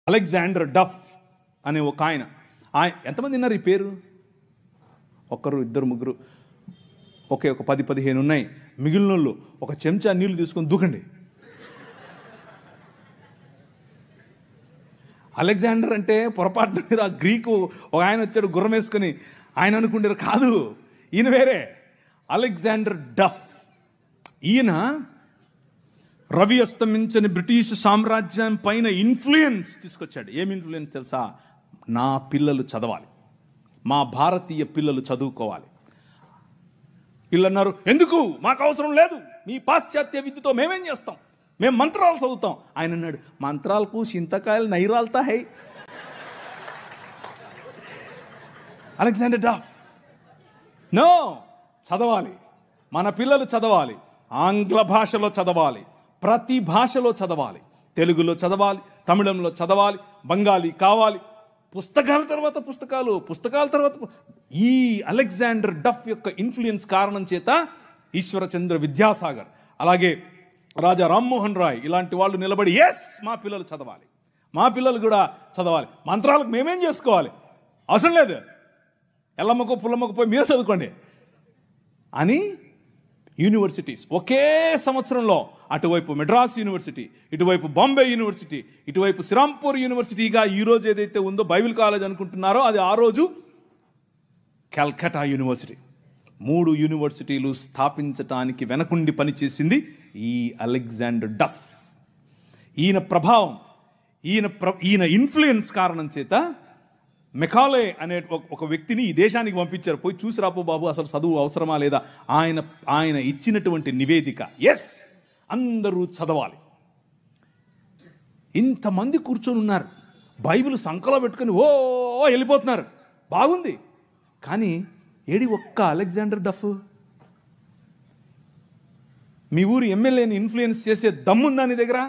Alexander డఫ్ అనే ఒక ఆయన ఎంతమంది ఉన్నారు ఈ పేరు? ఒకరు, ఇద్దరు, ముగ్గురు, ఒకే ఒక 10-15 ఉన్నాయి. మిగిలిన వాళ్ళు ఒక చెంచా నీళ్లు తీసుకొని దూకండి. అలెగ్జాండర్ అంటే పొరపాటున మీరు ఆ గ్రీకు ఒక ఆయన వచ్చాడు గుర్రం వేసుకొని, ఆయన అనుకుంటారు కాదు, ఈయన వేరే. అలెగ్జాండర్ డఫ్ ఈయన రవి అస్తమించని బ్రిటిష్ సామ్రాజ్యం పైన ఇన్ఫ్లుయెన్స్ తీసుకొచ్చాడు. ఏం ఇన్ఫ్లుయెన్స్ తెలుసా? నా పిల్లలు చదవాలి, మా భారతీయ పిల్లలు చదువుకోవాలి. వీళ్ళు అన్నారు, ఎందుకు, మాకు అవసరం లేదు, మీ పాశ్చాత్య విద్యతో మేమేం చేస్తాం, మేము మంత్రాలు చదువుతాం. ఆయన అన్నాడు, మంత్రాలకు చింతకాయలు నైరాల్తా హై. అలెగ్జాండర్ డఫ్ నో, చదవాలి, మన పిల్లలు చదవాలి, ఆంగ్ల భాషలో చదవాలి, ప్రతి భాషలో చదవాలి, తెలుగులో చదవాలి, తమిళంలో చదవాలి, బెంగాలీ కావాలి, పుస్తకాల తర్వాత పుస్తకాలు, పుస్తకాల తర్వాత. ఈ అలెగ్జాండర్ డఫ్ యొక్క ఇన్ఫ్లుయెన్స్ కారణం చేత ఈశ్వరచంద్ర విద్యాసాగర్, అలాగే రాజా రామ్మోహన్ రాయ్ ఇలాంటి వాళ్ళు నిలబడి, ఎస్ మా పిల్లలు చదవాలి, మా పిల్లలు కూడా చదవాలి, మంత్రాలకు మేమేం చేసుకోవాలి, అవసరం లేదు, ఎల్లమ్మకు పుల్లమ్మకు పోయి మీరే చదువుకోండి అని యూనివర్సిటీస్ ఒకే సంవత్సరంలో అటువైపు మెడ్రాస్ యూనివర్సిటీ, ఇటువైపు బాంబే యూనివర్సిటీ, ఇటువైపు శ్రీరాంపూర్ యూనివర్సిటీగా ఈరోజు ఏదైతే ఉందో బైబిల్ కాలేజ్ అనుకుంటున్నారో అది ఆ రోజు కల్కట్టా యూనివర్సిటీ. 3 యూనివర్సిటీలు స్థాపించటానికి వెనకుండి పనిచేసింది ఈ అలెగ్జాండర్ డఫ్. ఈయన ప్రభావం, ఈయన ఇన్ఫ్లుయెన్స్ కారణం చేత మెకాలే అనే ఒక వ్యక్తిని ఈ దేశానికి పంపించారు. పోయి చూసి రాపో బాబు, అసలు చదువు అవసరమా లేదా. ఆయన ఇచ్చినటువంటి నివేదిక, ఎస్ అందరూ చదవాలి. ఇంతమంది కూర్చొని ఉన్నారు, బైబిల్ సంకలో పెట్టుకుని ఓ వెళ్ళిపోతున్నారు, బాగుంది. కానీ ఏడి ఒక్క అలెగ్జాండర్ డఫ్? మీ ఊరు ఎమ్మెల్యేని ఇన్ఫ్లుయెన్స్ చేసే దమ్ముందా నీ దగ్గర?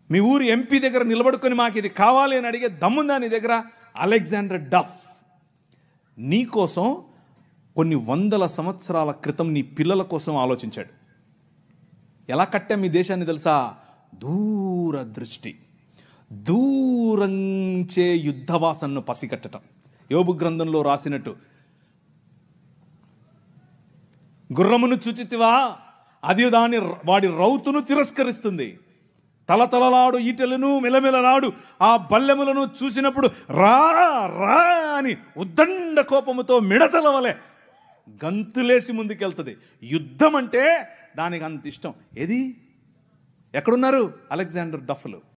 మీ ఊరు ఎంపీ దగ్గర నిలబడుకొని మాకు ఇది కావాలి అని అడిగే దమ్ముందా నీ దగ్గర? అలెగ్జాండర్ డఫ్ నీ కోసం కొన్ని 100 సంవత్సరాల క్రితం నీ పిల్లల కోసం ఆలోచించాడు. ఎలా కట్టాం మీ దేశాన్ని తెలుసా? దూరదృష్టి, దూరంచే యుద్ధవాసనను పసిగట్టడం. యోబు గ్రంథంలో రాసినట్టు, గుర్రమును చూచితివా, అది వాడి రౌతును తిరస్కరిస్తుంది, తలతలలాడు ఈటెలను మెలమెలలాడు ఆ బల్లెములను చూసినప్పుడు రా రా అని ఉద్దండ కోపముతో మిడతల వలె గంతులేసి ముందుకెళ్తుంది. యుద్ధం అంటే దానికి అంత ఇష్టం. ఏది, ఎక్కడున్నారు అలెగ్జాండర్ డఫ్లు?